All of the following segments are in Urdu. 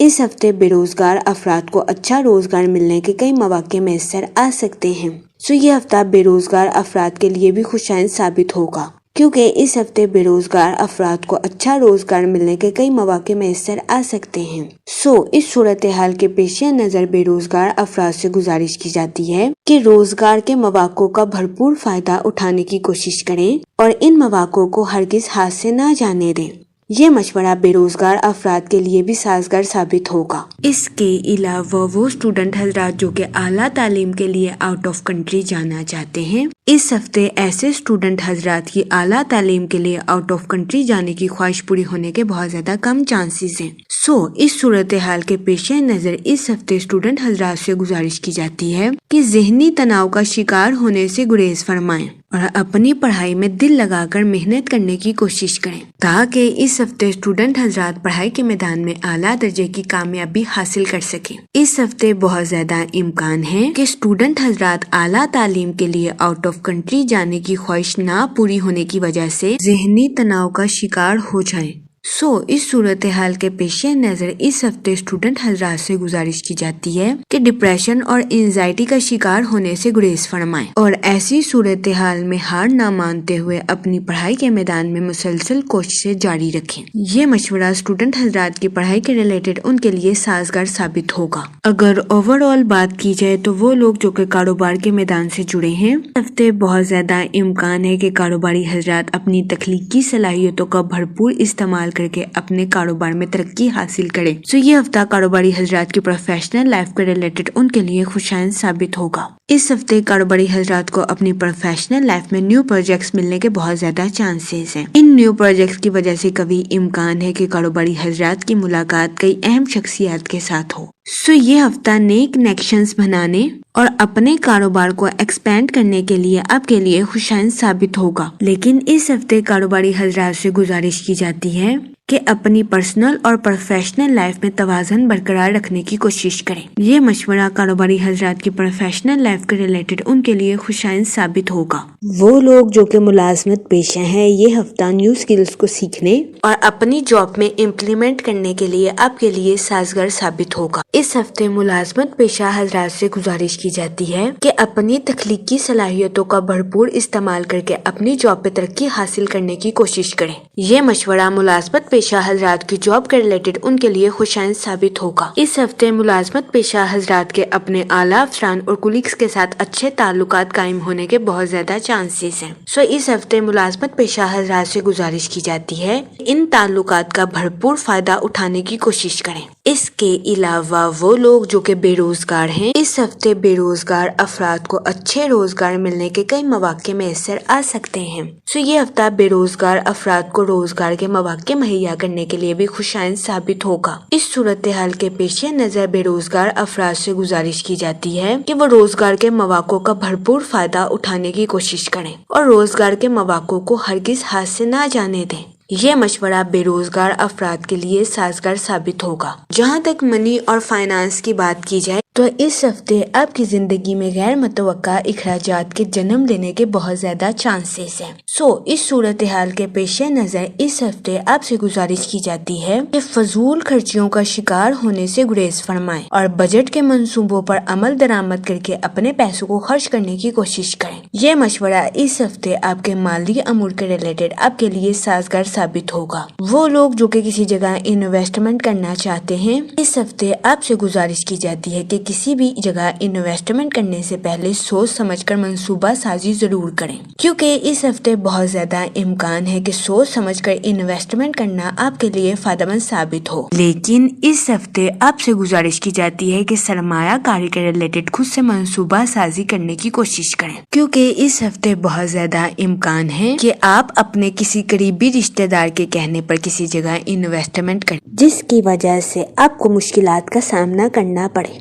اس ہفتے بے روزگار افراد کو اچھا روزگار ملنے کے کئی مواقع میسر آ سکتے ہیں۔ یہ ہفتہ بے روزگار افراد کے لیے بھی خوشائند ثابت ہوگا، کیونکہ اس ہفتے بے روزگار افراد کو اچھا روزگار ملنے کے کئی مواقع میسر آ سکتے ہیں۔ اس صورتحال کے پیش نظر بے روزگار افراد سے گزارش کی جاتی ہے کہ روزگار کے مواقع کا بھرپور فائدہ اٹھانے کی کوشش کریں اور ان مواقع کو ہرگز ہاتھ سے نہ جانے دیں۔ یہ مشورہ بے روزگار افراد کے لیے بھی سازگار ثابت ہوگا۔ اس کے علاوہ وہ اسٹوڈنٹ حضرات جو کہ اعلیٰ تعلیم کے لیے آؤٹ آف کنٹری جانا چاہتے ہیں، اس ہفتے ایسے اسٹوڈنٹ حضرات کی اعلیٰ تعلیم کے لیے آؤٹ آف کنٹری جانے کی خواہش پوری ہونے کے بہت زیادہ کم چانسز ہیں۔ اس صورتحال کے پیش نظر اس ہفتے اسٹوڈنٹ حضرات سے گزارش کی جاتی ہے کہ ذہنی تناؤ کا شکار ہونے سے گریز فرمائیں اور اپنی پڑھائی میں دل لگا کر محنت کرنے کی کوشش کریں، تاکہ اس ہفتے اسٹوڈنٹ حضرات پڑھائی کے میدان میں اعلیٰ درجے کی کامیابی حاصل کر سکیں۔ اس ہفتے بہت زیادہ امکان ہے کہ اسٹوڈنٹ حضرات اعلیٰ تعلیم کے لیے آؤٹ آف کنٹری جانے کی خواہش نہ پوری ہونے کی وجہ سے ذہنی تناؤ کا شکار ہو جائیں۔ اس صورتحال کے پیش نظر اس ہفتے اسٹوڈنٹ حضرات سے گزارش کی جاتی ہے کہ ڈپریشن اور انزائٹی کا شکار ہونے سے گریز فرمائیں اور ایسی صورتحال میں ہار نہ مانتے ہوئے اپنی پڑھائی کے میدان میں مسلسل کوششیں جاری رکھیں۔ یہ مشورہ اسٹوڈنٹ حضرات کی پڑھائی کے ریلیٹڈ ان کے لیے سازگار ثابت ہوگا۔ اگر اوور آل بات کی جائے تو وہ لوگ جو کہ کاروبار کے میدان سے جڑے ہیں، اس ہفتے بہت زیادہ امکان ہے کہ کاروباری حضرات اپنی تخلیقی صلاحیتوں کا بھرپور استعمال کر کے اپنے کاروبار میں ترقی حاصل کریں۔ یہ ہفتہ کاروباری حضرات کی پروفیشنل لائف کے ریلیٹڈ ان کے لیے خوشائند ثابت ہوگا۔ اس ہفتے کاروباری حضرات کو اپنی پروفیشنل لائف میں نیو پروجیکٹس ملنے کے بہت زیادہ چانسز ہیں۔ ان نیو پروجیکٹس کی وجہ سے کبھی امکان ہے کہ کاروباری حضرات کی ملاقات کئی اہم شخصیات کے ساتھ ہو۔ یہ ہفتہ نئے کنیکشنز بنانے اور اپنے کاروبار کو ایکسپینڈ کرنے کے لیے آپ کے لیے خوشائند ثابت ہوگا، لیکن اس ہفتے کاروباری حضرات سے گزارش کی جاتی ہے کہ اپنی پرسنل اور پروفیشنل لائف میں توازن برقرار رکھنے کی کوشش کریں۔ یہ مشورہ کاروباری حضرات کی پروفیشنل لائف کے ریلیٹڈ ان کے لیے خوشائند ثابت ہوگا۔ وہ لوگ جو کہ ملازمت پیشہ ہیں، یہ ہفتہ نیو سکلز کو سیکھنے اور اپنی جاب میں امپلیمنٹ کرنے کے لیے آپ کے لیے سازگار ثابت ہوگا۔ اس ہفتے ملازمت پیشہ حضرات سے گزارش کی جاتی ہے کہ اپنی تخلیقی صلاحیتوں کا بھرپور استعمال کر کے اپنی جاب پہ ترقی حاصل کرنے کی کوشش کریں۔ یہ مشورہ ملازمت پیشہ حضرات کی جاب کے ریلیٹڈ ان کے لیے خوشائند ثابت ہوگا۔ اس ہفتے ملازمت پیشہ حضرات کے اپنے اعلیٰ افسران اور کولیگز کے ساتھ اچھے تعلقات قائم ہونے کے بہت زیادہ چانسز ہیں۔ اس ہفتے ملازمت پیشہ حضرات سے گزارش کی جاتی ہے ان تعلقات کا بھرپور فائدہ اٹھانے کی کوشش کریں۔ اس کے علاوہ وہ لوگ جو کہ بے روزگار ہیں، اس ہفتے بے روزگار افراد کو اچھے روزگار ملنے کے کئی مواقع میسر آ سکتے ہیں۔ یہ ہفتہ بے روزگار افراد کو روزگار کے مواقع مہیا کرنے کے لیے بھی خوشائند ثابت ہوگا۔ اس صورتحال کے پیش نظر بے روزگار افراد سے گزارش کی جاتی ہے کہ وہ روزگار کے مواقع کا بھرپور فائدہ اٹھانے کی کوشش کریں اور روزگار کے مواقع کو ہرگز ہاتھ سے نہ جانے دیں۔ یہ مشورہ بے روزگار افراد کے لیے سازگار ثابت ہوگا۔ جہاں تک منی اور فائنانس کی بات کی جائے تو اس ہفتے آپ کی زندگی میں غیر متوقع اخراجات کے جنم لینے کے بہت زیادہ چانسز ہیں۔ اس صورتحال کے پیش نظر اس ہفتے آپ سے گزارش کی جاتی ہے کہ فضول خرچیوں کا شکار ہونے سے گریز فرمائیں اور بجٹ کے منصوبوں پر عمل درآمد کر کے اپنے پیسوں کو خرچ کرنے کی کوشش کریں۔ یہ مشورہ اس ہفتے آپ کے مالی امور کے ریلیٹڈ آپ کے لیے سازگار ثابت ہوگا۔ وہ لوگ جو کہ کسی جگہ انویسٹمنٹ کرنا چاہتے ہیں، اس ہفتے آپ سے گزارش کی جاتی ہے کہ کسی بھی جگہ انویسٹمنٹ کرنے سے پہلے سوچ سمجھ کر منصوبہ سازی ضرور کریں، کیونکہ اس ہفتے بہت زیادہ امکان ہے کہ سوچ سمجھ کر انویسٹمنٹ کرنا آپ کے لیے فائدہ مند ثابت ہو۔ لیکن اس ہفتے آپ سے گزارش کی جاتی ہے کہ سرمایہ کاری کے ریلیٹڈ خود سے منصوبہ سازی کرنے کی کوشش کریں، کیونکہ اس ہفتے بہت زیادہ امکان ہے کہ آپ اپنے کسی قریبی رشتہ دار کے کہنے پر کسی جگہ انویسٹمنٹ کریں، جس کی وجہ سے آپ کو مشکلات کا سامنا کرنا پڑے۔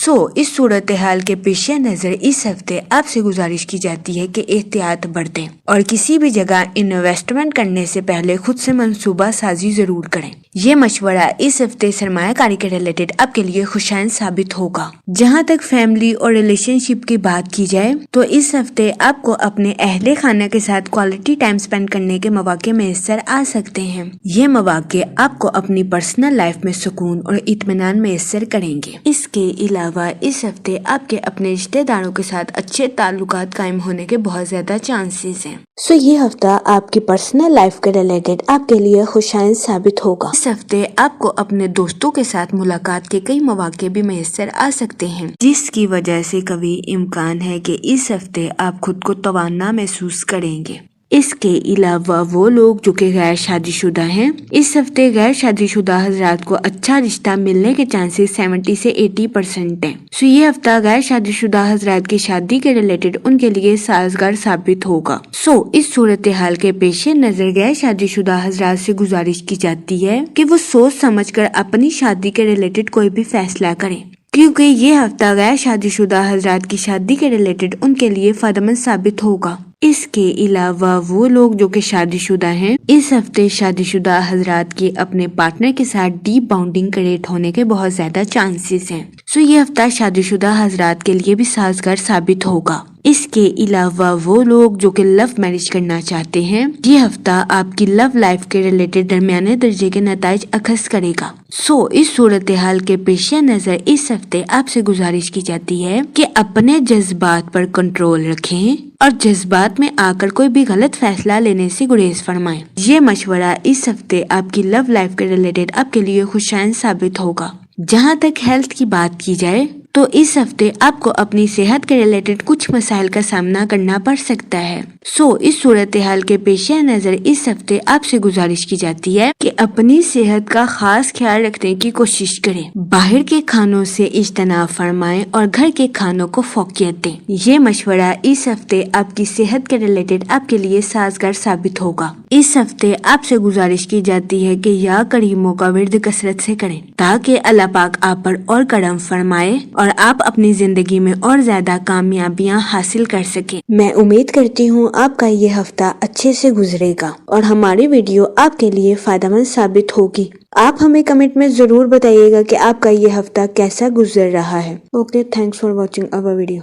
اس صورتحال کے پیش نظر اس ہفتے آپ سے گزارش کی جاتی ہے کہ احتیاط برتیں اور کسی بھی جگہ انویسٹمنٹ کرنے سے پہلے خود سے منصوبہ سازی ضرور کریں۔ یہ مشورہ اس ہفتے سرمایہ کاری کے ریلیٹڈ آپ کے لیے خوشائن ثابت ہوگا۔ جہاں تک فیملی اور ریلیشن شپ کی بات کی جائے تو اس ہفتے آپ کو اپنے اہل خانہ کے ساتھ کوالٹی ٹائم سپینڈ کرنے کے مواقع میسر آ سکتے ہیں۔ یہ مواقع آپ کو اپنی پرسنل لائف میں سکون اور اطمینان میسر کریں گے۔ اس کے علاوہ اس ہفتے آپ کے اپنے رشتہ داروں کے ساتھ اچھے تعلقات قائم ہونے کے بہت زیادہ چانسز ہیں۔ یہ ہفتہ آپ کی پرسنل لائف کے ریلیٹڈ آپ کے لیے خوشائن ثابت ہوگا۔ اس ہفتے آپ کو اپنے دوستوں کے ساتھ ملاقات کے کئی مواقع بھی میسر آ سکتے ہیں، جس کی وجہ سے کبھی امکان ہے کہ اس ہفتے آپ خود کو توانا محسوس کریں گے۔ اس کے علاوہ وہ لوگ جو کہ غیر شادی شدہ ہیں، اس ہفتے غیر شادی شدہ حضرات کو اچھا رشتہ ملنے کے چانسز 70 سے 80% ہیں۔ یہ ہفتہ غیر شادی شدہ حضرات کی شادی کے ریلیٹڈ ان کے لیے سازگار ثابت ہوگا۔ اس صورتحال کے پیش نظر غیر شادی شدہ حضرات سے گزارش کی جاتی ہے کہ وہ سوچ سمجھ کر اپنی شادی کے ریلیٹڈ کوئی بھی فیصلہ کریں، کیونکہ یہ ہفتہ غیر شادی شدہ حضرات کی شادی کے ریلیٹڈ ان کے لیے فائدہ مند ثابت ہوگا۔ اس کے علاوہ وہ لوگ جو کہ شادی شدہ ہیں، اس ہفتے شادی شدہ حضرات کے اپنے پارٹنر کے ساتھ ڈیپ باؤنڈنگ کریٹ ہونے کے بہت زیادہ چانسز ہیں۔ یہ ہفتہ شادی شدہ حضرات کے لیے بھی سازگار ثابت ہوگا۔ اس کے علاوہ وہ لوگ جو کہ لو میرج کرنا چاہتے ہیں، یہ ہفتہ آپ کی لو لائف کے ریلیٹڈ درمیانے درجے کے نتائج اخذ کرے گا۔ اس صورتحال کے پیش نظر اس ہفتے آپ سے گزارش کی جاتی ہے کہ اپنے جذبات پر کنٹرول رکھیں اور جذبات میں آ کر کوئی بھی غلط فیصلہ لینے سے گریز فرمائیں۔ یہ مشورہ اس ہفتے آپ کی لو لائف کے ریلیٹڈ آپ کے لیے خوشائن ثابت ہوگا۔ جہاں تک ہیلتھ کی بات کی جائے تو اس ہفتے آپ کو اپنی صحت کے ریلیٹڈ کچھ مسائل کا سامنا کرنا پڑ سکتا ہے۔ اس صورتحال کے پیش نظر اس ہفتے آپ سے گزارش کی جاتی ہے کہ اپنی صحت کا خاص خیال رکھنے کی کوشش کریں، باہر کے کھانوں سے اجتناب فرمائیں اور گھر کے کھانوں کو فوقیت دیں۔ یہ مشورہ اس ہفتے آپ کی صحت کے ریلیٹڈ آپ کے لیے سازگار ثابت ہوگا۔ اس ہفتے آپ سے گزارش کی جاتی ہے کہ یا کریموں کا ورد کثرت سے کریں تاکہ اللہ پاک آپ پر اور کرم فرمائے اور آپ اپنی زندگی میں اور زیادہ کامیابیاں حاصل کر سکیں۔ میں امید کرتی ہوں آپ کا یہ ہفتہ اچھے سے گزرے گا اور ہماری ویڈیو آپ کے لیے فائدہ مند ثابت ہوگی۔ آپ ہمیں کمنٹ میں ضرور بتائیے گا کہ آپ کا یہ ہفتہ کیسا گزر رہا ہے۔ Okay, thanks for watching our video.